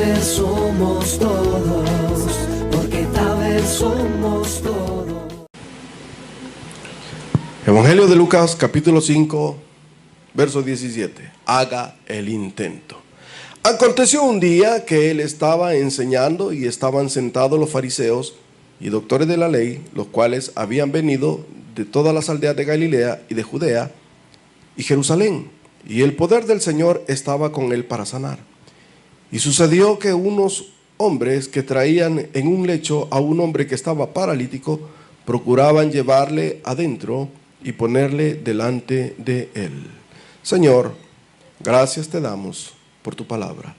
vez somos todos, porque tal vez somos todos. Evangelio de Lucas, capítulo 5, verso 17. Haga el intento. Aconteció un día que él estaba enseñando y estaban sentados los fariseos y doctores de la ley, los cuales habían venido de todas las aldeas de Galilea y de Judea y Jerusalén. Y el poder del Señor estaba con él para sanar. Y sucedió que unos hombres que traían en un lecho a un hombre que estaba paralítico, procuraban llevarle adentro y ponerle delante de él. Señor, gracias te damos por tu palabra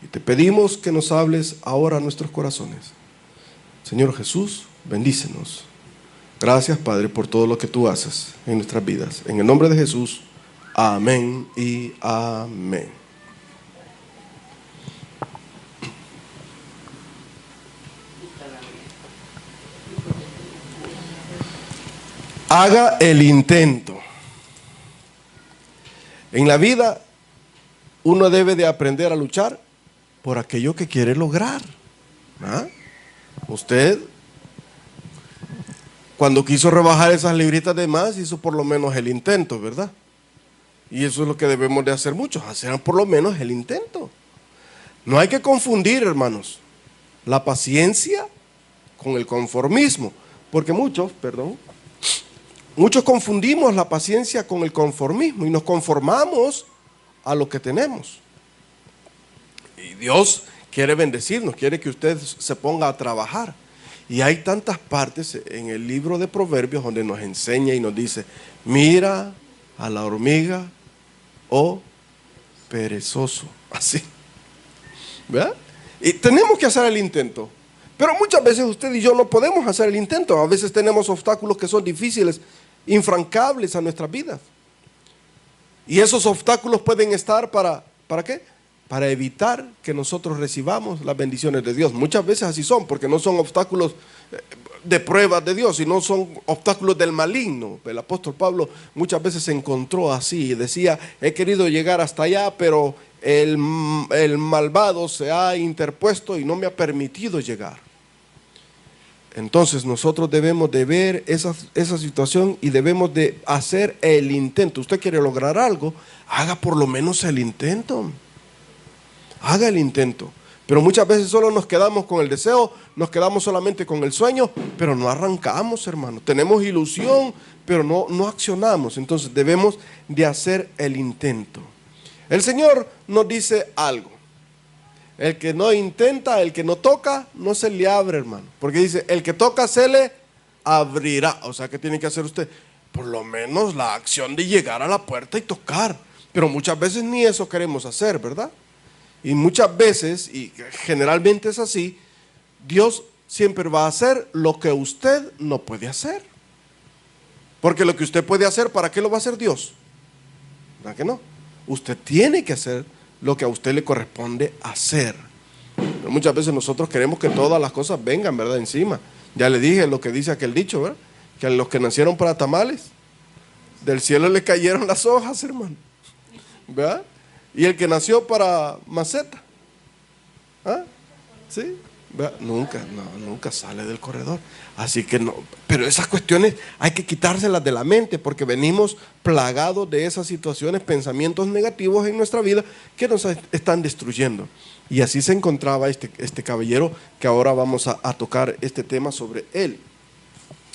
y te pedimos que nos hables ahora a nuestros corazones. Señor Jesús, bendícenos. Gracias, Padre, por todo lo que tú haces en nuestras vidas. En el nombre de Jesús, amén y amén. Haga el intento. En la vida uno debe de aprender a luchar por aquello que quiere lograr. ¿Ah? Usted, cuando quiso rebajar esas libritas de más, hizo por lo menos el intento, ¿verdad? Y eso es lo que debemos de hacer muchos, hacer por lo menos el intento. No hay que confundir, hermanos, la paciencia con el conformismo, porque muchos confundimos la paciencia con el conformismo y nos conformamos a lo que tenemos. Y Dios quiere bendecirnos, quiere que usted se ponga a trabajar. Y hay tantas partes en el libro de Proverbios donde nos enseña y nos dice: mira a la hormiga, oh perezoso. Así, ¿verdad? Y tenemos que hacer el intento. Pero muchas veces usted y yo no podemos hacer el intento. A veces tenemos obstáculos que son difíciles, infrancables a nuestras vidas. Y esos obstáculos pueden estar ¿para qué? Para evitar que nosotros recibamos las bendiciones de Dios. Muchas veces así son, porque no son obstáculos de pruebas de Dios, sino son obstáculos del maligno. El apóstol Pablo muchas veces se encontró así y decía: he querido llegar hasta allá, pero el malvado se ha interpuesto y no me ha permitido llegar. Entonces nosotros debemos de ver esa situación y debemos de hacer el intento. Usted quiere lograr algo, haga por lo menos el intento. Haga el intento. Pero muchas veces solo nos quedamos con el deseo, nos quedamos solamente con el sueño, pero no arrancamos, hermano. Tenemos ilusión, pero no accionamos. Entonces debemos de hacer el intento. El Señor nos dice algo: el que no intenta, el que no toca, no se le abre, hermano. Porque dice: el que toca se le abrirá. O sea, ¿qué tiene que hacer usted? Por lo menos la acción de llegar a la puerta y tocar. Pero muchas veces ni eso queremos hacer, ¿verdad? Y muchas veces, y generalmente es así, Dios siempre va a hacer lo que usted no puede hacer. Porque lo que usted puede hacer, ¿para qué lo va a hacer Dios? ¿Verdad que no? Usted tiene que hacer lo que a usted le corresponde hacer. Pero muchas veces nosotros queremos que todas las cosas vengan, ¿verdad? Encima. Ya le dije lo que dice aquel dicho, ¿verdad? Que a los que nacieron para tamales, del cielo le cayeron las hojas, hermano. ¿Verdad? Y el que nació para maceta, ¿ah? ¿Sí? ¿Verdad? Nunca sale del corredor. Así que no, pero esas cuestiones hay que quitárselas de la mente, porque venimos plagados de esas situaciones, pensamientos negativos en nuestra vida que nos están destruyendo. Y así se encontraba este caballero, que ahora vamos a tocar este tema sobre él,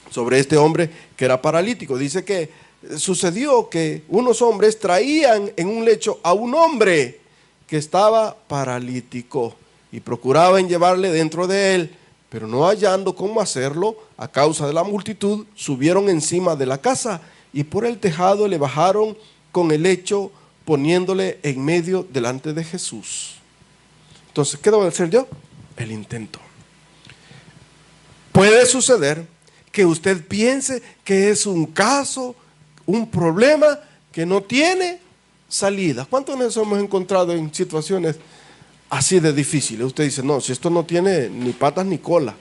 sobre este hombre que era paralítico. Dice que sucedió que unos hombres traían en un lecho a un hombre que estaba paralítico y procuraban llevarle dentro de él, pero no hallando cómo hacerlo a causa de la multitud, subieron encima de la casa y por el tejado le bajaron con el lecho, poniéndole en medio delante de Jesús. Entonces, ¿qué debo hacer yo? El intento. Puede suceder que usted piense que es un caso, un problema que no tiene salida. ¿Cuántos nos hemos encontrado en situaciones así de difíciles? Usted dice: no, si esto no tiene ni patas ni cola,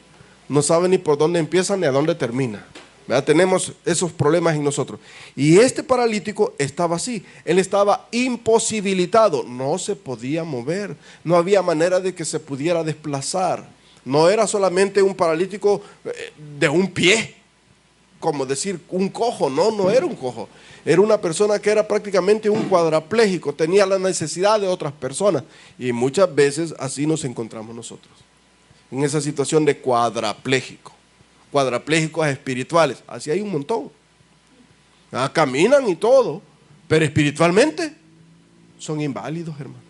no sabe ni por dónde empieza ni a dónde termina. ¿verdad? Tenemos esos problemas en nosotros. Y este paralítico estaba así. Él estaba imposibilitado. No se podía mover. No había manera de que se pudiera desplazar. No era solamente un paralítico de un pie, como decir un cojo. No, no era un cojo. Era una persona que era prácticamente un cuadrapléjico. Tenía la necesidad de otras personas. Y muchas veces así nos encontramos nosotros. En esa situación de cuadrapléjico. Cuadraplégicos espirituales, así hay un montón. Caminan y todo, pero espiritualmente son inválidos, hermano.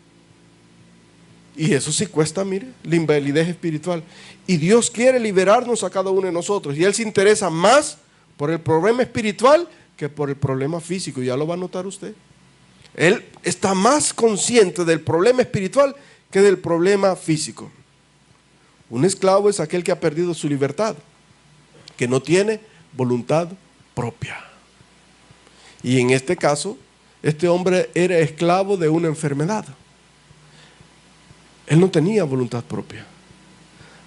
Y eso sí cuesta, mire, la invalidez espiritual. Y Dios quiere liberarnos a cada uno de nosotros. Y Él se interesa más por el problema espiritual que por el problema físico. Ya lo va a notar usted. Él está más consciente del problema espiritual que del problema físico. Un esclavo es aquel que ha perdido su libertad, que no tiene voluntad propia. Y en este caso, este hombre era esclavo de una enfermedad. Él no tenía voluntad propia,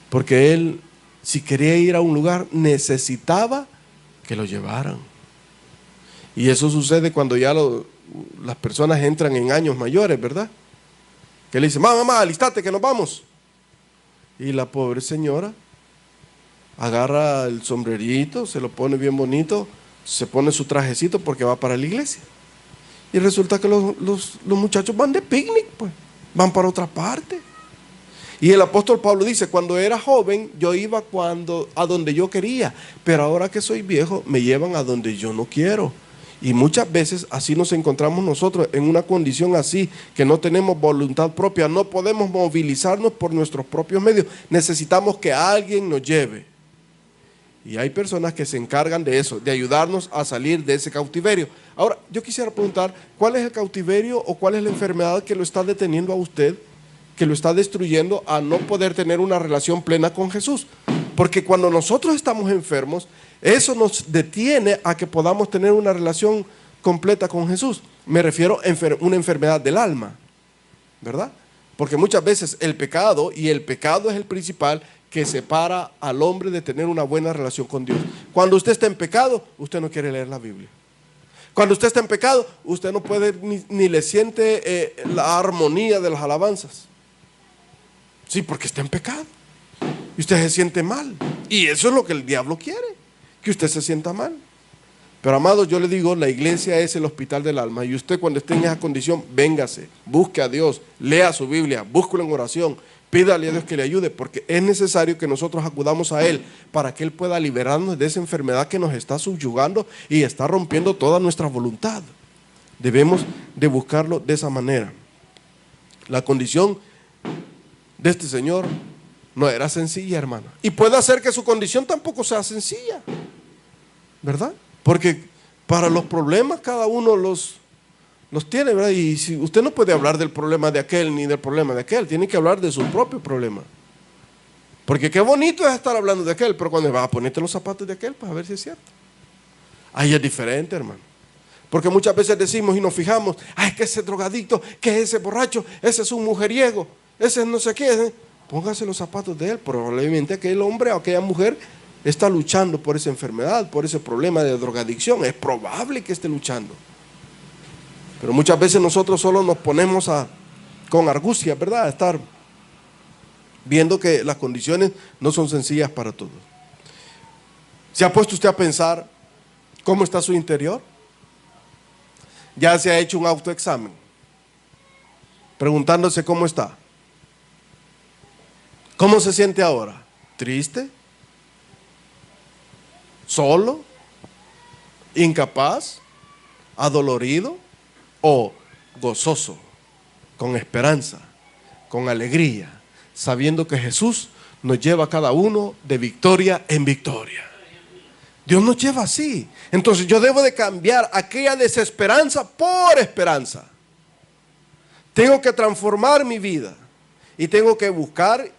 porque él, si quería ir a un lugar, necesitaba que lo llevaran. Y eso sucede cuando ya las personas entran en años mayores, ¿verdad? Que le dicen, mamá, alistate que nos vamos. Y la pobre señora agarra el sombrerito, se lo pone bien bonito, se pone su trajecito porque va para la iglesia. Y resulta que los muchachos van de picnic, pues, van para otra parte. Y el apóstol Pablo dice, cuando era joven yo iba a donde yo quería, pero ahora que soy viejo me llevan a donde yo no quiero. Y muchas veces así nos encontramos nosotros en una condición así, que no tenemos voluntad propia, no podemos movilizarnos por nuestros propios medios, necesitamos que alguien nos lleve. Y hay personas que se encargan de eso, de ayudarnos a salir de ese cautiverio. Ahora, yo quisiera preguntar, ¿cuál es el cautiverio o cuál es la enfermedad que lo está deteniendo a usted, que lo está destruyendo a no poder tener una relación plena con Jesús? Porque cuando nosotros estamos enfermos, eso nos detiene a que podamos tener una relación completa con Jesús. Me refiero a una enfermedad del alma, ¿verdad? Porque muchas veces el pecado, y el pecado es el principal, que separa al hombre de tener una buena relación con Dios. Cuando usted está en pecado, usted no quiere leer la Biblia. Cuando usted está en pecado, usted no puede ni le siente la armonía de las alabanzas. Sí, porque está en pecado. Y usted se siente mal. Y eso es lo que el diablo quiere, que usted se sienta mal. Pero amados, yo le digo, la iglesia es el hospital del alma. Y usted cuando esté en esa condición, véngase, busque a Dios, lea su Biblia, búsquelo en oración. Pídale a Dios que le ayude, porque es necesario que nosotros acudamos a Él para que Él pueda liberarnos de esa enfermedad que nos está subyugando y está rompiendo toda nuestra voluntad. Debemos de buscarlo de esa manera. La condición de este señor no era sencilla, hermano. Y puede hacer que su condición tampoco sea sencilla, ¿verdad? Porque para los problemas cada uno los tiene, ¿verdad? Y si usted no puede hablar del problema de aquel ni del problema de aquel, tiene que hablar de su propio problema. Porque qué bonito es estar hablando de aquel, pero cuando va a ponerte los zapatos de aquel, pues a ver si es cierto. Ahí es diferente, hermano. Porque muchas veces decimos y nos fijamos, ay, que ese drogadicto, que es ese borracho, ese es un mujeriego, ese es no sé qué. Póngase los zapatos de él. Probablemente aquel hombre o aquella mujer está luchando por esa enfermedad, por ese problema de drogadicción. Es probable que esté luchando. Pero muchas veces nosotros solo nos ponemos con argucia, ¿verdad? A estar viendo que las condiciones no son sencillas para todos. ¿Se ha puesto usted a pensar cómo está su interior? ¿Ya se ha hecho un autoexamen? Preguntándose cómo está. ¿Cómo se siente ahora? ¿Triste? ¿Solo? ¿Incapaz? ¿Adolorido? ¿O gozoso? Con esperanza, con alegría, sabiendo que Jesús nos lleva a cada uno de victoria en victoria. Dios nos lleva así. Entonces yo debo de cambiar aquella desesperanza por esperanza. Tengo que transformar mi vida y tengo que buscar.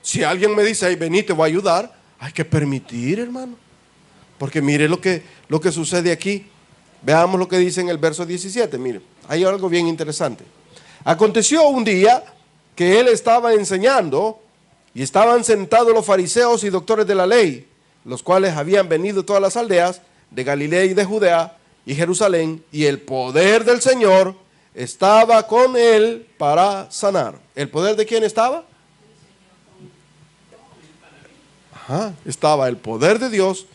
Si alguien me dice, ay, vení, te voy a ayudar, hay que permitir, hermano. Porque mire lo que sucede aquí. Veamos lo que dice en el verso 17. Mire, hay algo bien interesante. Aconteció un día que él estaba enseñando y estaban sentados los fariseos y doctores de la ley los cuales habían venido de todas las aldeas de Galilea y de Judea y Jerusalén, y el poder del Señor estaba con él para sanar. ¿El poder de quién estaba? Estaba el poder de Dios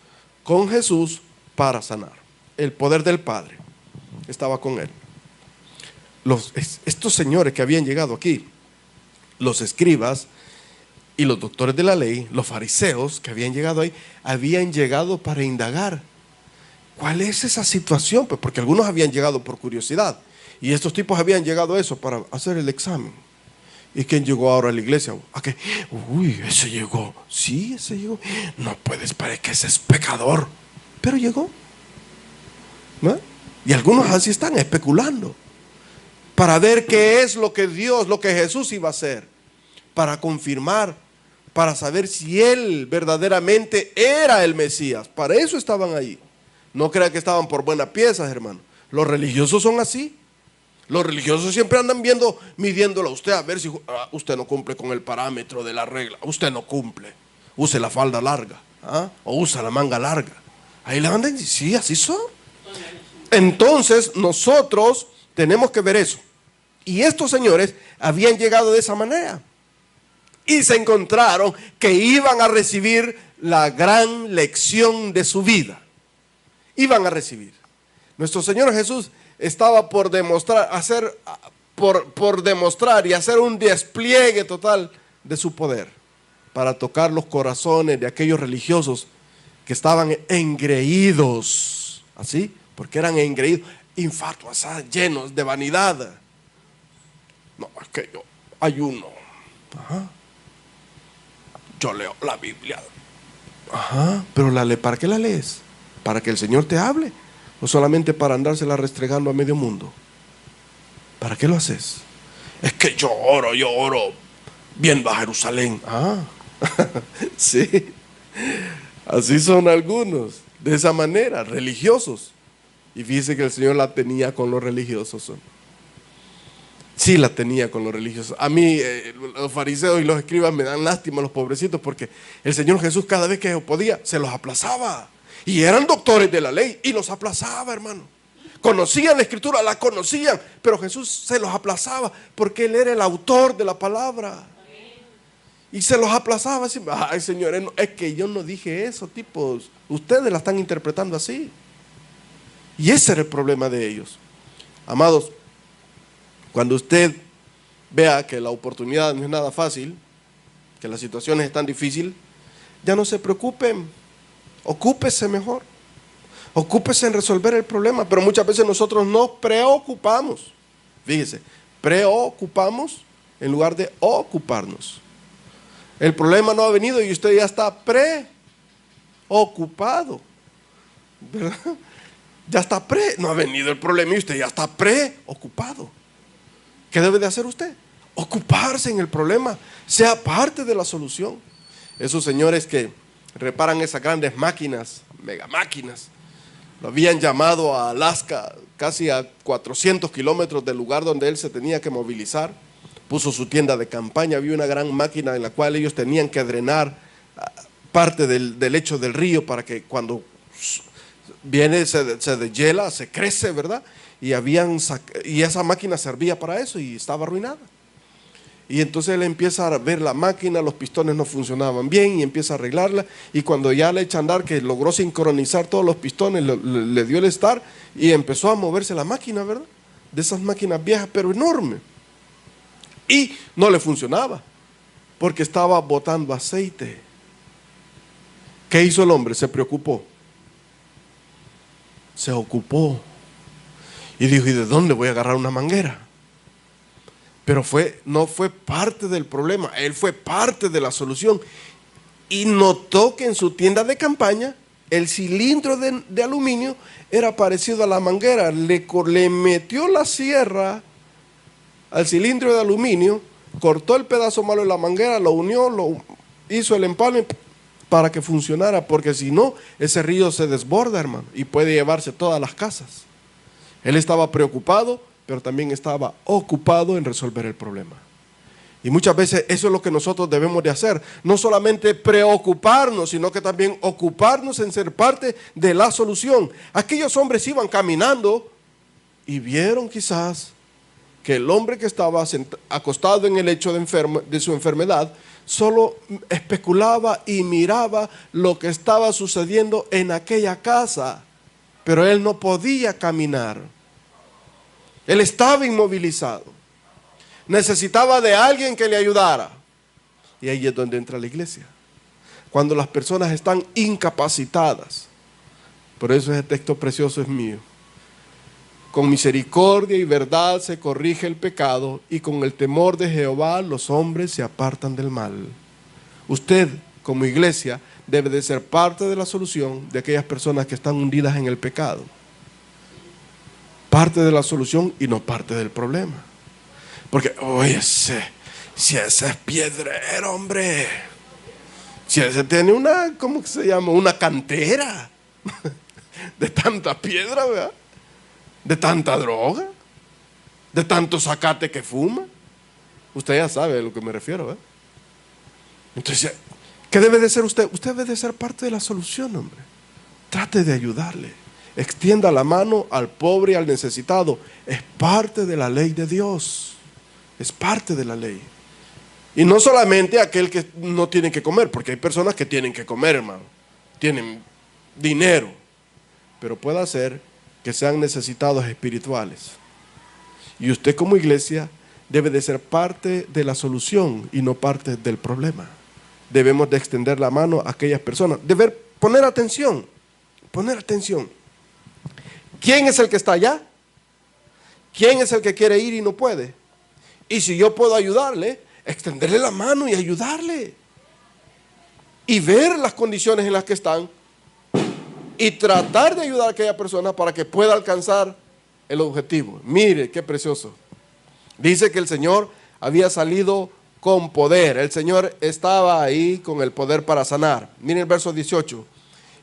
con Jesús para sanar. El poder del Padre estaba con él. Estos señores que habían llegado aquí, los escribas y los doctores de la ley, los fariseos que habían llegado ahí, habían llegado para indagar ¿cuál es esa situación? Pues porque algunos habían llegado por curiosidad y estos tipos habían llegado a eso para hacer el examen. ¿Y quién llegó ahora a la iglesia? ¿A qué? Uy, ese llegó. Sí, ese llegó. No puedes parecer que ese es pecador, pero llegó, ¿no? Y algunos así están especulando para ver qué es lo que Dios, lo que Jesús iba a hacer, para confirmar, para saber si Él verdaderamente era el Mesías. Para eso estaban ahí. No crean que estaban por buenas piezas, hermano. Los religiosos son así. Los religiosos siempre andan midiéndolo a usted a ver si usted no cumple con el parámetro de la regla. Usted no cumple. Use la falda larga, o usa la manga larga. Ahí le andan, sí, así son. Entonces nosotros tenemos que ver eso. Y estos señores habían llegado de esa manera y se encontraron que iban a recibir la gran lección de su vida. Iban a recibir. Nuestro Señor Jesús estaba por demostrar, por demostrar y hacer un despliegue total de su poder para tocar los corazones de aquellos religiosos que estaban engreídos, así, porque eran engreídos, infatuos, llenos de vanidad. No, es que yo ayuno, yo leo la Biblia, pero ¿para qué la lees? ¿Para que el Señor te hable? ¿O solamente para andársela restregando a medio mundo? ¿Para qué lo haces? Es que yo oro viendo a Jerusalén. Sí, así son algunos, de esa manera, religiosos. Y fíjese que el Señor la tenía con los religiosos. Sí, la tenía con los religiosos. A mí los fariseos y los escribas me dan lástima, los pobrecitos, porque el Señor Jesús cada vez que podía se los aplazaba. Y eran doctores de la ley y los aplazaba, hermano. Conocían la escritura, la conocían, pero Jesús se los aplazaba porque Él era el autor de la palabra. Y se los aplazaba así. Ay, señores, es que yo no dije eso, tipos. Ustedes la están interpretando así. Y ese era el problema de ellos. Amados, cuando usted vea que la oportunidad no es nada fácil, que las situaciones están difíciles, ya no se preocupen. Ocúpese mejor. Ocúpese en resolver el problema. Pero muchas veces nosotros nos preocupamos. Fíjese, preocupamos en lugar de ocuparnos. El problema no ha venido y usted ya está preocupado, ¿verdad? Ya está no ha venido el problema y usted ya está preocupado. ¿Qué debe de hacer usted? Ocuparse en el problema, sea parte de la solución. Esos señores que reparan esas grandes máquinas, mega máquinas, lo habían llamado a Alaska, casi a 400 kilómetros del lugar donde él se tenía que movilizar. Puso su tienda de campaña, había una gran máquina en la cual ellos tenían que drenar parte del lecho del río para que cuando viene se deshiela, se crece, ¿verdad? Y esa máquina servía para eso y estaba arruinada. Y entonces él empieza a ver la máquina, los pistones no funcionaban bien y empieza a arreglarla. Y cuando ya le echa a andar, que logró sincronizar todos los pistones, le dio el start y empezó a moverse la máquina, ¿verdad? De esas máquinas viejas, pero enormes. Y no le funcionaba porque estaba botando aceite. ¿Qué hizo el hombre? Se preocupó. Se ocupó. Y dijo, ¿y de dónde voy a agarrar una manguera? Pero no fue parte del problema, él fue parte de la solución. Y notó que en su tienda de campaña, el cilindro de aluminio era parecido a la manguera. Le metió la sierra al cilindro de aluminio, cortó el pedazo malo de la manguera, lo unió, hizo el empalme para que funcionara, porque si no, ese río se desborda, hermano, y puede llevarse todas las casas. Él estaba preocupado, pero también estaba ocupado en resolver el problema. Y muchas veces eso es lo que nosotros debemos de hacer. No solamente preocuparnos, sino que también ocuparnos en ser parte de la solución. Aquellos hombres iban caminando y vieron quizás que el hombre que estaba acostado en el lecho de su enfermedad solo especulaba y miraba lo que estaba sucediendo en aquella casa, pero él no podía caminar. Él estaba inmovilizado. Necesitaba de alguien que le ayudara. Y ahí es donde entra la iglesia. Cuando las personas están incapacitadas. Por eso ese texto precioso es mío. Con misericordia y verdad se corrige el pecado, y con el temor de Jehová los hombres se apartan del mal. Usted, como iglesia, debe de ser parte de la solución de aquellas personas que están hundidas en el pecado. Parte de la solución y no parte del problema. Porque, oye, si ese es piedrero, hombre. Si ese tiene una, ¿cómo se llama? Una cantera de tanta piedra, ¿verdad? De tanta droga, de tanto zacate que fuma. Usted ya sabe a lo que me refiero, ¿verdad? Entonces, ¿qué debe de ser usted? Usted debe de ser parte de la solución, hombre. Trate de ayudarle. Extienda la mano al pobre y al necesitado. Es parte de la ley de Dios. Es parte de la ley. Y no solamente aquel que no tiene que comer, porque hay personas que tienen que comer, hermano. Tienen dinero. Pero puede ser que sean necesitados espirituales. Y usted como iglesia debe de ser parte de la solución y no parte del problema. Debemos de extender la mano a aquellas personas. Poner atención. Poner atención. ¿Quién es el que está allá? ¿Quién es el que quiere ir y no puede? Y si yo puedo ayudarle, extenderle la mano y ayudarle. Y ver las condiciones en las que están. Y tratar de ayudar a aquella persona para que pueda alcanzar el objetivo. Mire, qué precioso. Dice que el Señor había salido con poder. El Señor estaba ahí con el poder para sanar. Mire el verso 18.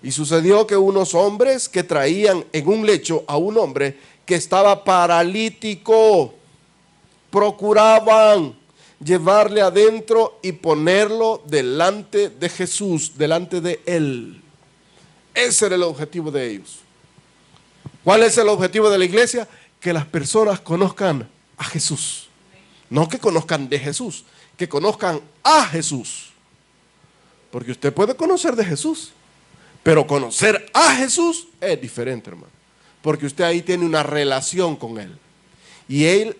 Y sucedió que unos hombres que traían en un lecho a un hombre que estaba paralítico, procuraban llevarle adentro y ponerlo delante de Jesús, delante de Él. Ese era el objetivo de ellos. ¿Cuál es el objetivo de la iglesia? Que las personas conozcan a Jesús. No que conozcan de Jesús, que conozcan a Jesús. Porque usted puede conocer de Jesús, pero conocer a Jesús es diferente, hermano. Porque usted ahí tiene una relación con Él. Y él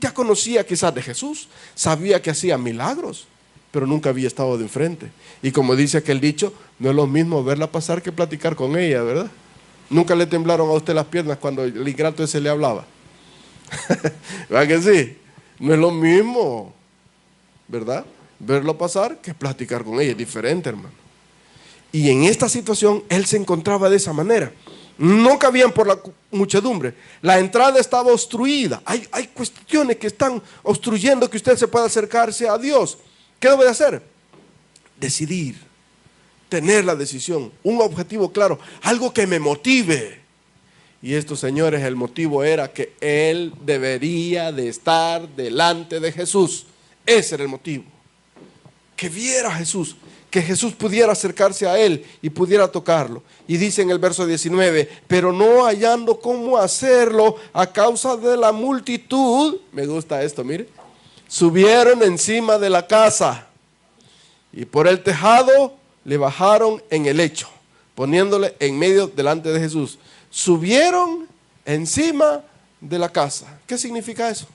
ya conocía quizás de Jesús, sabía que hacía milagros, pero nunca había estado de enfrente. Y como dice aquel dicho, no es lo mismo verla pasar que platicar con ella, ¿verdad? Nunca le temblaron a usted las piernas cuando el ingrato ese le hablaba. ¿Verdad que sí? No es lo mismo, ¿verdad? Verlo pasar que platicar con ella, es diferente, hermano. Y en esta situación él se encontraba de esa manera. No cabían por la muchedumbre. La entrada estaba obstruida. Hay cuestiones que están obstruyendo que usted se pueda acercarse a Dios. ¿Qué debe de hacer? Decidir. Tener la decisión. Un objetivo claro. Algo que me motive. Y estos señores, el motivo era que él debería de estar delante de Jesús. Ese era el motivo. Que viera a Jesús. Que Jesús pudiera acercarse a él y pudiera tocarlo. Y dice en el verso 19, pero no hallando cómo hacerlo a causa de la multitud, me gusta esto, mire, subieron encima de la casa y por el tejado le bajaron en el lecho, poniéndole en medio delante de Jesús. Subieron encima de la casa. ¿Qué significa eso?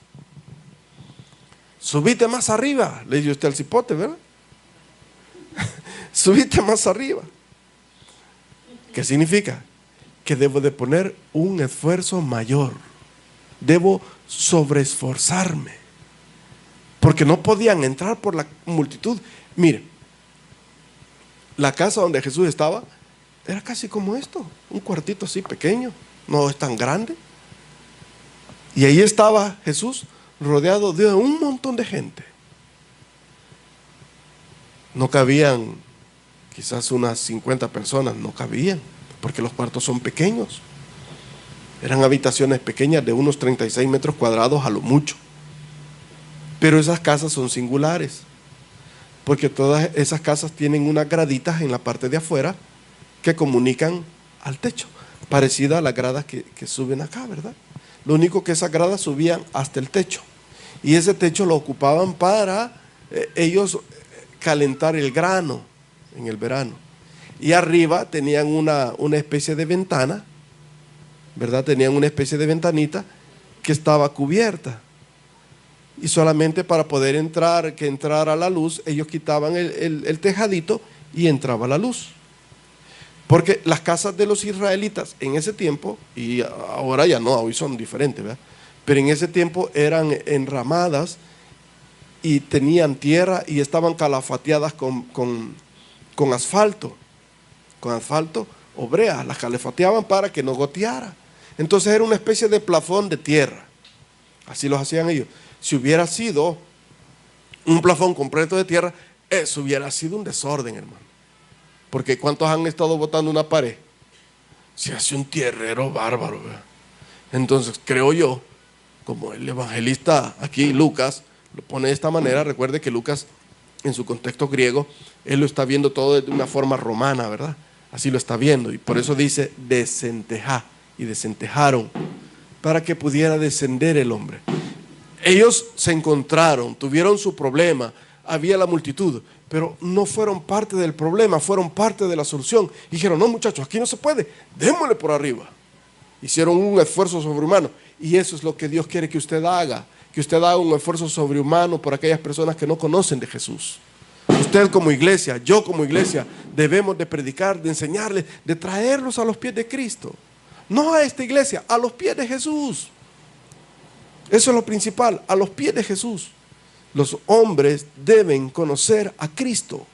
Subite más arriba, le dice usted al cipote, ¿verdad? Subite más arriba. ¿Qué significa? Que debo de poner un esfuerzo mayor. Debo sobreesforzarme. Porque no podían entrar por la multitud. Mire, la casa donde Jesús estaba era casi como esto. Un cuartito así pequeño. No es tan grande. Y ahí estaba Jesús rodeado de un montón de gente. No cabían quizás unas 50 personas, no cabían, porque los cuartos son pequeños. Eran habitaciones pequeñas de unos 36 metros cuadrados a lo mucho. Pero esas casas son singulares, porque todas esas casas tienen unas graditas en la parte de afuera que comunican al techo, parecida a las gradas que suben acá, ¿verdad? Lo único que esas gradas subían hasta el techo, y ese techo lo ocupaban para ellos calentar el grano en el verano. Y arriba tenían una especie de ventana, ¿verdad? Tenían una especie de ventanita que estaba cubierta. Y solamente para poder que entrara la luz, ellos quitaban el tejadito y entraba la luz. Porque las casas de los israelitas en ese tiempo, y ahora ya no, hoy son diferentes, ¿verdad? Pero en ese tiempo eran enramadas y tenían tierra y estaban calafateadas con asfalto. Con asfalto o brea, las calafateaban para que no goteara. Entonces era una especie de plafón de tierra. Así los hacían ellos. Si hubiera sido un plafón completo de tierra, eso hubiera sido un desorden, hermano. Porque ¿cuántos han estado botando una pared? Se hace un tierrero bárbaro, ¿verdad? Entonces creo yo, como el evangelista aquí, Lucas, lo pone de esta manera. Recuerde que Lucas, en su contexto griego, él lo está viendo todo de una forma romana, ¿verdad? Así lo está viendo, y por eso dice desentejá, y desentejaron para que pudiera descender el hombre. Ellos se encontraron, tuvieron su problema, había la multitud, pero no fueron parte del problema, fueron parte de la solución. Dijeron, no muchachos, aquí no se puede, démosle por arriba. Hicieron un esfuerzo sobrehumano, y eso es lo que Dios quiere que usted haga un esfuerzo sobrehumano por aquellas personas que no conocen de Jesús. Usted como iglesia, yo como iglesia, debemos de predicar, de enseñarles, de traerlos a los pies de Cristo. No a esta iglesia, a los pies de Jesús. Eso es lo principal, a los pies de Jesús. Los hombres deben conocer a Cristo.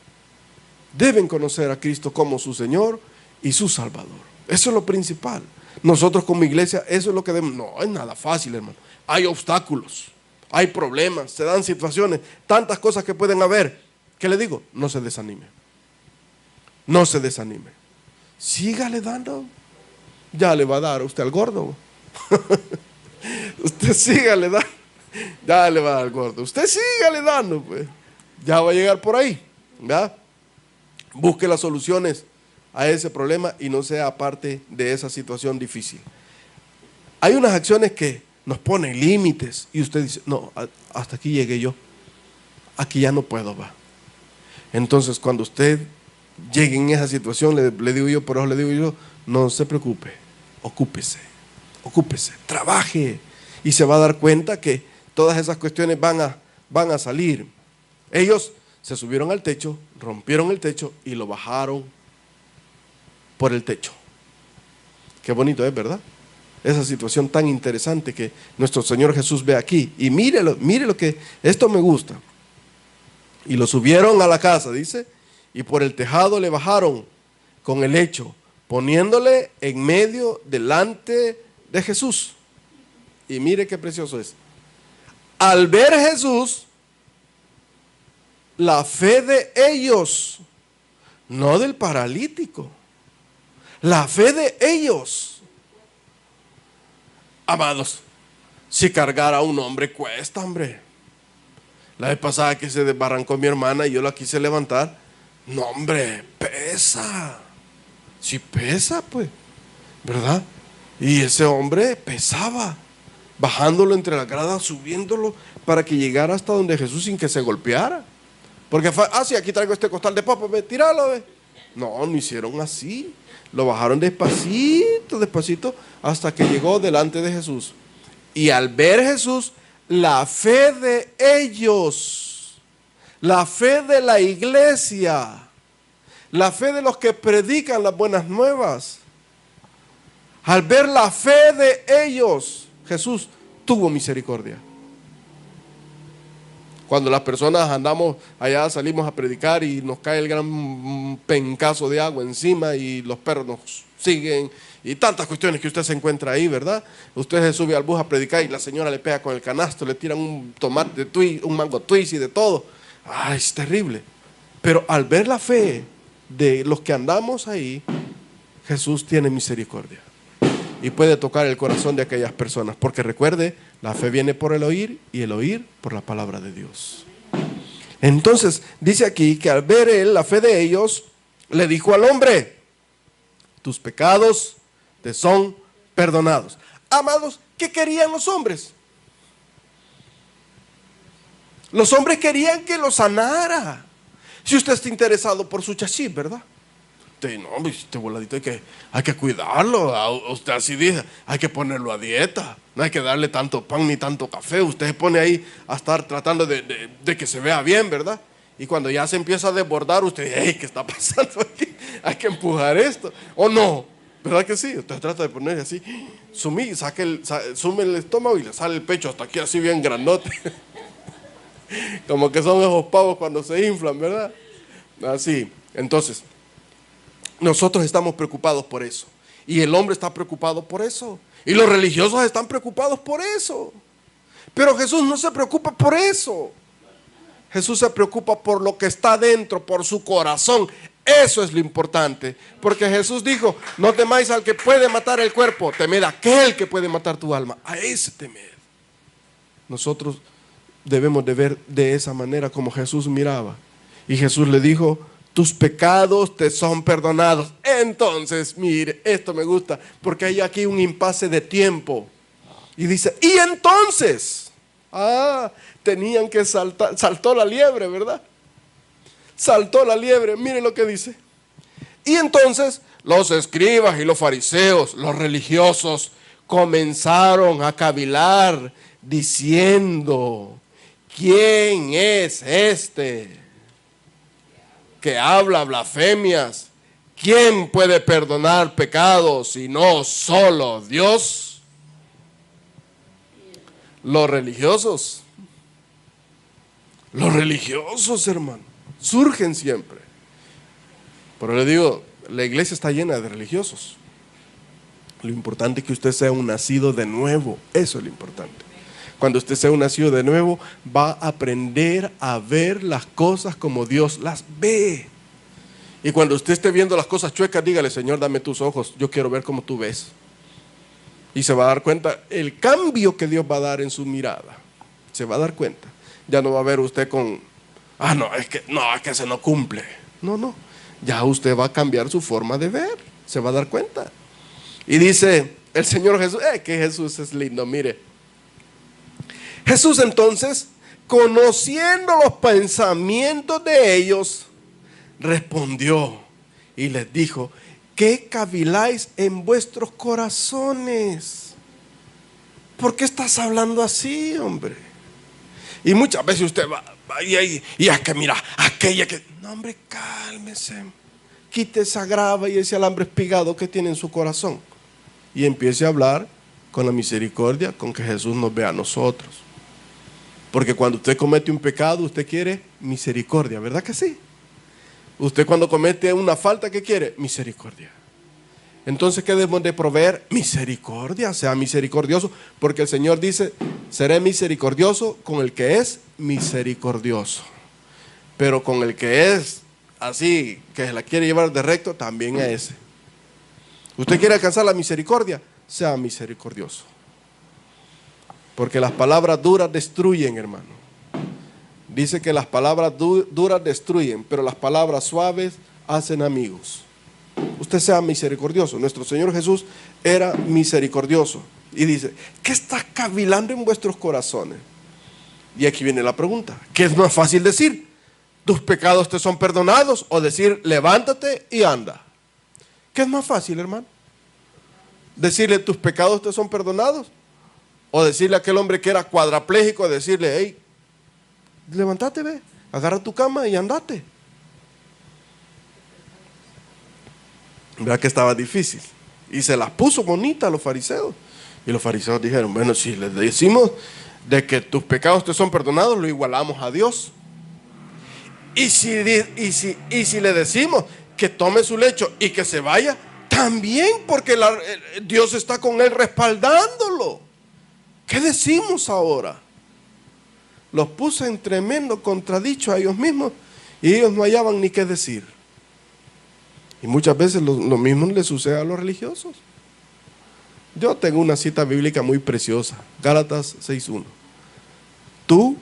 Deben conocer a Cristo como su Señor y su Salvador. Eso es lo principal. Nosotros como iglesia, eso es lo que debemos. No es nada fácil, hermano. Hay obstáculos, hay problemas, se dan situaciones, tantas cosas que pueden haber. ¿Qué le digo? No se desanime. No se desanime. Sígale dando. Ya le va a dar a usted al gordo. Usted sígale dando. Ya le va a dar al gordo. Usted sígale dando, pues. Ya va a llegar por ahí. ¿Verdad? Busque las soluciones a ese problema y no sea parte de esa situación difícil. Hay unas acciones que nos ponen límites y usted dice, no, hasta aquí llegué yo. Aquí ya no puedo, va. Entonces, cuando usted llegue en esa situación, le digo yo, por eso le digo yo, no se preocupe, ocúpese, trabaje, y se va a dar cuenta que todas esas cuestiones van a salir. Ellos se subieron al techo, rompieron el techo y lo bajaron por el techo. Qué bonito es, ¿verdad? Esa situación tan interesante que nuestro Señor Jesús ve aquí. Y mire lo que, esto me gusta. Y lo subieron a la casa, dice, y por el tejado le bajaron con el lecho, poniéndole en medio delante de Jesús. Y mire qué precioso es. Al ver Jesús la fe de ellos, no del paralítico, la fe de ellos. Amados, si cargar a un hombre cuesta, hombre. La vez pasada que se desbarrancó mi hermana y yo la quise levantar, no, hombre, pesa. Si pesa, pues, ¿verdad? Y ese hombre pesaba, bajándolo entre las gradas, subiéndolo para que llegara hasta donde Jesús sin que se golpeara. Porque sí, aquí traigo este costal de papa, tíralo, ve. No hicieron así. Lo bajaron despacito, hasta que llegó delante de Jesús. Y al ver Jesús, la fe de ellos, la fe de la iglesia, la fe de los que predican las buenas nuevas, al ver la fe de ellos, Jesús tuvo misericordia. Cuando las personas andamos allá, salimos a predicar y nos cae el gran pencazo de agua encima y los perros nos siguen y tantas cuestiones que usted se encuentra ahí, ¿verdad? Usted se sube al bus a predicar y la señora le pega con el canasto, le tiran un tomate twist, un mango twist y de todo. Ay, es terrible. Pero al ver la fe de los que andamos ahí, Jesús tiene misericordia y puede tocar el corazón de aquellas personas, porque recuerde La fe viene por el oír y el oír por la palabra de Dios. Entonces, dice aquí que al ver él la fe de ellos, le dijo al hombre: tus pecados te son perdonados. Amados, ¿qué querían los hombres? Los hombres querían que lo sanara. Si usted está interesado por su chasis, ¿verdad? No, este voladito hay que cuidarlo. Usted así dice, hay que ponerlo a dieta. No hay que darle tanto pan ni tanto café. Usted se pone ahí a estar tratando de que se vea bien, ¿verdad? Y cuando ya se empieza a desbordar, usted dice, hey, ¿qué está pasando aquí? Hay que empujar esto. ¿O no? ¿Verdad que sí? Usted trata de poner así, sume el estómago y le sale el pecho hasta aquí así bien grandote. Como que son esos pavos cuando se inflan, ¿verdad? Así. Entonces, nosotros estamos preocupados por eso. Y el hombre está preocupado por eso. Y los religiosos están preocupados por eso. Pero Jesús no se preocupa por eso. Jesús se preocupa por lo que está dentro, por su corazón. Eso es lo importante. Porque Jesús dijo, no temáis al que puede matar el cuerpo, temed a aquel que puede matar tu alma. A ese temed. Nosotros debemos de ver de esa manera como Jesús miraba. Y Jesús le dijo, tus pecados te son perdonados. Entonces, mire, esto me gusta, porque hay aquí un impasse de tiempo. Y dice, y entonces, tenían que saltó la liebre, ¿verdad? Saltó la liebre, mire lo que dice. Y entonces, los escribas y los fariseos, los religiosos, comenzaron a cavilar, diciendo, ¿quién es este que habla blasfemias? ¿Quién puede perdonar pecados si no solo Dios? Los religiosos, hermano, surgen siempre. Pero le digo, la iglesia está llena de religiosos. Lo importante es que usted sea un nacido de nuevo. Eso es lo importante. Cuando usted sea un nacido de nuevo, va a aprender a ver las cosas como Dios las ve. Y cuando usted esté viendo las cosas chuecas, dígale, Señor, dame tus ojos, yo quiero ver como tú ves. Y se va a dar cuenta el cambio que Dios va a dar en su mirada. Se va a dar cuenta. Ya no va a ver usted con, es que se no cumple. No. Ya usted va a cambiar su forma de ver. Se va a dar cuenta. Y dice el Señor Jesús, que Jesús es lindo, mire. Jesús entonces, conociendo los pensamientos de ellos, respondió y les dijo, ¿qué caviláis en vuestros corazones? ¿Por qué estás hablando así, hombre? Y muchas veces usted va y es que mira, aquella que... No, hombre, cálmese. Quite esa grava y ese alambre espigado que tiene en su corazón. Y empiece a hablar con la misericordia con que Jesús nos ve a nosotros. Porque cuando usted comete un pecado, usted quiere misericordia, ¿verdad que sí? Usted cuando comete una falta, ¿qué quiere? Misericordia. Entonces, ¿qué debemos de proveer? Misericordia, sea misericordioso, porque el Señor dice, seré misericordioso con el que es misericordioso. Pero con el que es así, que se la quiere llevar de recto, también a ese. ¿Usted quiere alcanzar la misericordia? Sea misericordioso. Porque las palabras duras destruyen, hermano. Dice que las palabras duras destruyen, pero las palabras suaves hacen amigos. Usted sea misericordioso. Nuestro Señor Jesús era misericordioso. Y dice, ¿qué está cavilando en vuestros corazones? Y aquí viene la pregunta. ¿Qué es más fácil decir? ¿Tus pecados te son perdonados? O decir, levántate y anda. ¿Qué es más fácil, hermano? ¿Decirle, tus pecados te son perdonados? O decirle a aquel hombre que era cuadrapléjico, decirle, hey, levántate, ve, agarra tu cama y andate. ¿Verdad que estaba difícil? Y se las puso bonita a los fariseos. Y los fariseos dijeron, bueno, si les decimos de que tus pecados te son perdonados, lo igualamos a Dios. Y si le decimos que tome su lecho y que se vaya, también, porque Dios está con él respaldándolo. ¿Qué decimos ahora? Los puse en tremendo contradicho a ellos mismos y ellos no hallaban ni qué decir. Y muchas veces lo mismo le sucede a los religiosos. Yo tengo una cita bíblica muy preciosa, Gálatas 6:1. Tú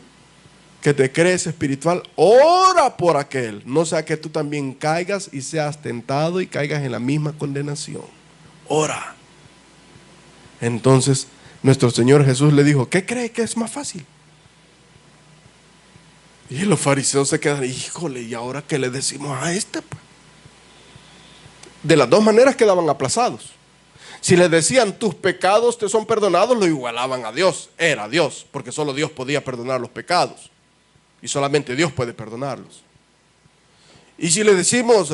que te crees espiritual, ora por aquel, no sea que tú también caigas y seas tentado y caigas en la misma condenación. Ora. Entonces nuestro Señor Jesús le dijo, ¿qué cree que es más fácil? Y los fariseos se quedan, híjole, ¿y ahora qué le decimos a este? De las dos maneras quedaban aplazados. Si le decían, tus pecados te son perdonados, lo igualaban a Dios. Era Dios, porque solo Dios podía perdonar los pecados. Y solamente Dios puede perdonarlos. Y si le decimos,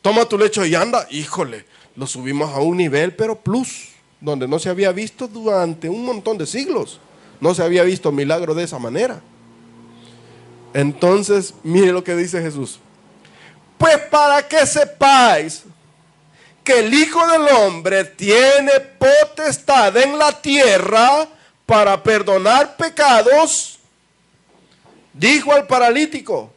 toma tu lecho y anda, híjole, lo subimos a un nivel, pero plus, donde no se había visto durante un montón de siglos. No se había visto milagro de esa manera. Entonces, mire lo que dice Jesús. Pues para que sepáis que el Hijo del Hombre tiene potestad en la tierra para perdonar pecados, dijo al paralítico,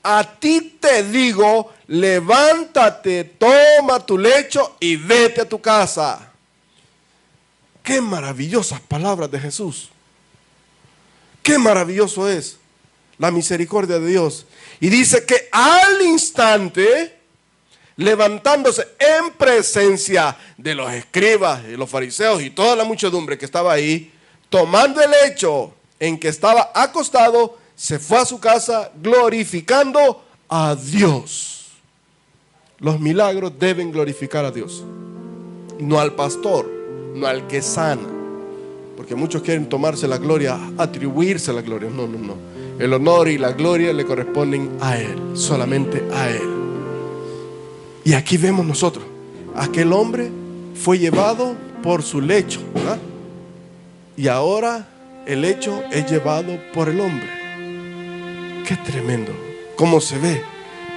a ti te digo, levántate, toma tu lecho y vete a tu casa. Qué maravillosas palabras de Jesús. Qué maravilloso es la misericordia de Dios. Y dice que al instante, levantándose en presencia de los escribas y los fariseos y toda la muchedumbre que estaba ahí, tomando el lecho en que estaba acostado, se fue a su casa glorificando a Dios. Los milagros deben glorificar a Dios, no al pastor, no al que sana, porque muchos quieren tomarse la gloria, atribuirse la gloria. No, no, no. El honor y la gloria le corresponden a Él, solamente a Él. Y aquí vemos nosotros, aquel hombre fue llevado por su lecho, ¿verdad? Y ahora el lecho es llevado por el hombre. Qué tremendo, cómo se ve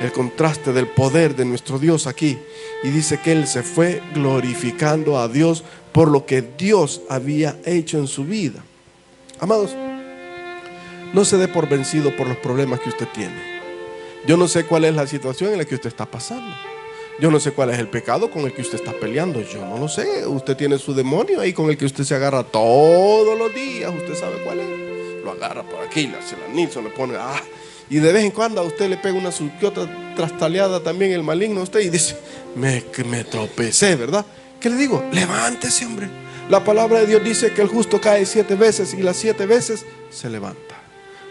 el contraste del poder de nuestro Dios aquí. Y dice que Él se fue glorificando a Dios por lo que Dios había hecho en su vida. Amados, no se dé por vencido por los problemas que usted tiene. Yo no sé cuál es la situación en la que usted está pasando. Yo no sé cuál es el pecado con el que usted está peleando. Yo no lo sé. Usted tiene su demonio ahí con el que usted se agarra todos los días. Usted sabe cuál es. Lo agarra por aquí, le hace la Nilsson, le pone y de vez en cuando a usted le pega una que otra trastaleada también el maligno a usted y dice, me tropecé, ¿verdad? ¿Qué le digo? Levántese, hombre. La palabra de Dios dice que el justo cae 7 veces y las 7 veces se levanta.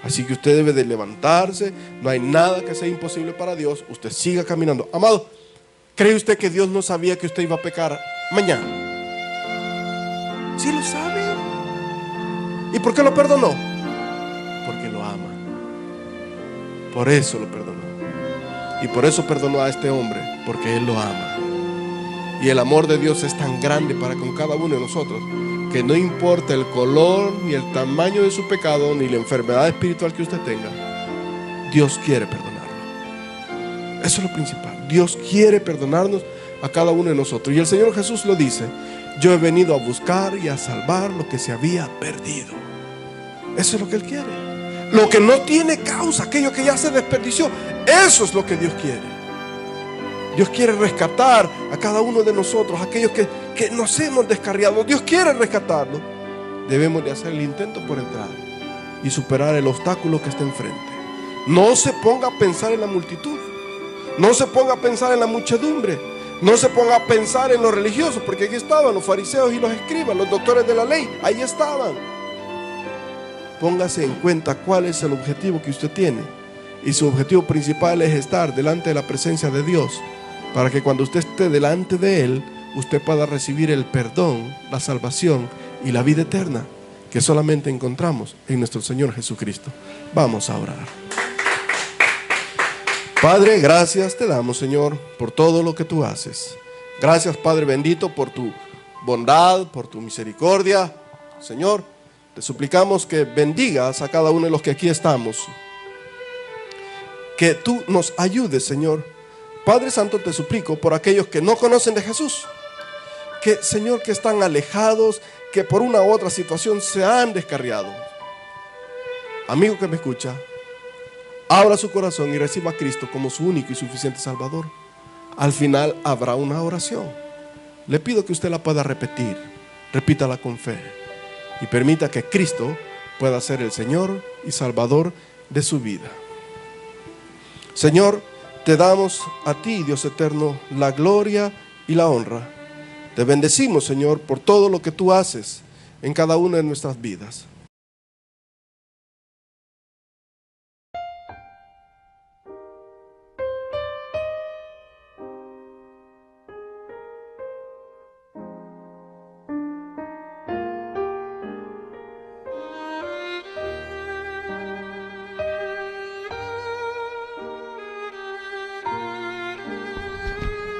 Así que usted debe de levantarse. No hay nada que sea imposible para Dios. Usted siga caminando. Amado, ¿cree usted que Dios no sabía que usted iba a pecar mañana? Sí lo sabe. ¿Y por qué lo perdonó? Porque lo ama. Por eso lo perdonó. Y por eso perdonó a este hombre, porque Él lo ama. Y el amor de Dios es tan grande para con cada uno de nosotros, que no importa el color, ni el tamaño de su pecado, ni la enfermedad espiritual que usted tenga, Dios quiere perdonarlo. Eso es lo principal. Dios quiere perdonarnos a cada uno de nosotros. Y el Señor Jesús lo dice, yo he venido a buscar y a salvar lo que se había perdido. Eso es lo que Él quiere. Lo que no tiene causa, aquello que ya se desperdició, eso es lo que Dios quiere. Dios quiere rescatar a cada uno de nosotros, aquellos que nos hemos descarriado. Dios quiere rescatarlo. Debemos de hacer el intento por entrar y superar el obstáculo que está enfrente. No se ponga a pensar en la multitud. No se ponga a pensar en la muchedumbre. No se ponga a pensar en los religiosos, porque aquí estaban los fariseos y los escribas, los doctores de la ley. Ahí estaban. Póngase en cuenta cuál es el objetivo que usted tiene. Y su objetivo principal es estar delante de la presencia de Dios, para que cuando usted esté delante de Él, usted pueda recibir el perdón, la salvación y la vida eterna que solamente encontramos en nuestro Señor Jesucristo. Vamos a orar. Padre, gracias te damos, Señor, por todo lo que tú haces. Gracias, Padre bendito, por tu bondad, por tu misericordia. Señor, te suplicamos que bendigas a cada uno de los que aquí estamos. Que tú nos ayudes, Señor. Padre Santo, te suplico por aquellos que no conocen de Jesús, que, Señor, que están alejados, que por una u otra situación se han descarriado. Amigo que me escucha, abra su corazón y reciba a Cristo como su único y suficiente Salvador. Al final habrá una oración. Le pido que usted la pueda repetir. Repítala con fe y permita que Cristo pueda ser el Señor y Salvador de su vida. Señor, te damos a ti, Dios eterno, la gloria y la honra. Te bendecimos, Señor, por todo lo que tú haces en cada una de nuestras vidas.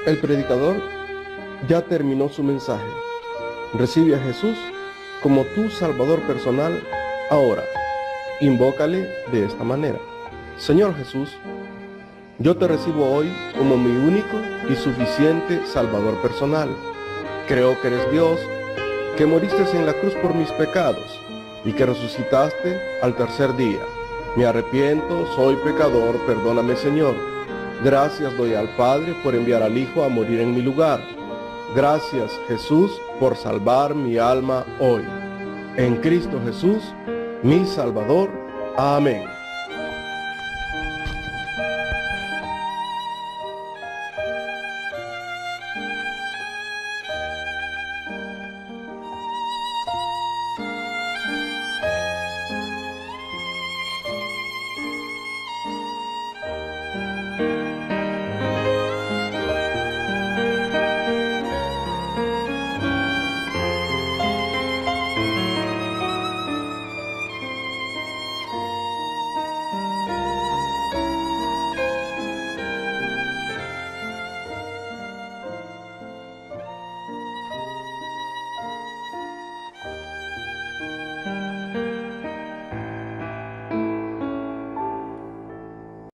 El predicador ya terminó su mensaje. Recibe a Jesús como tu Salvador personal ahora. Invócale de esta manera: Señor Jesús, yo te recibo hoy como mi único y suficiente Salvador personal. Creo que eres Dios, que moriste en la cruz por mis pecados y que resucitaste al tercer día. Me arrepiento, soy pecador, perdóname, Señor. Gracias doy al Padre por enviar al Hijo a morir en mi lugar. Gracias, Jesús, por salvar mi alma hoy. En Cristo Jesús, mi Salvador. Amén.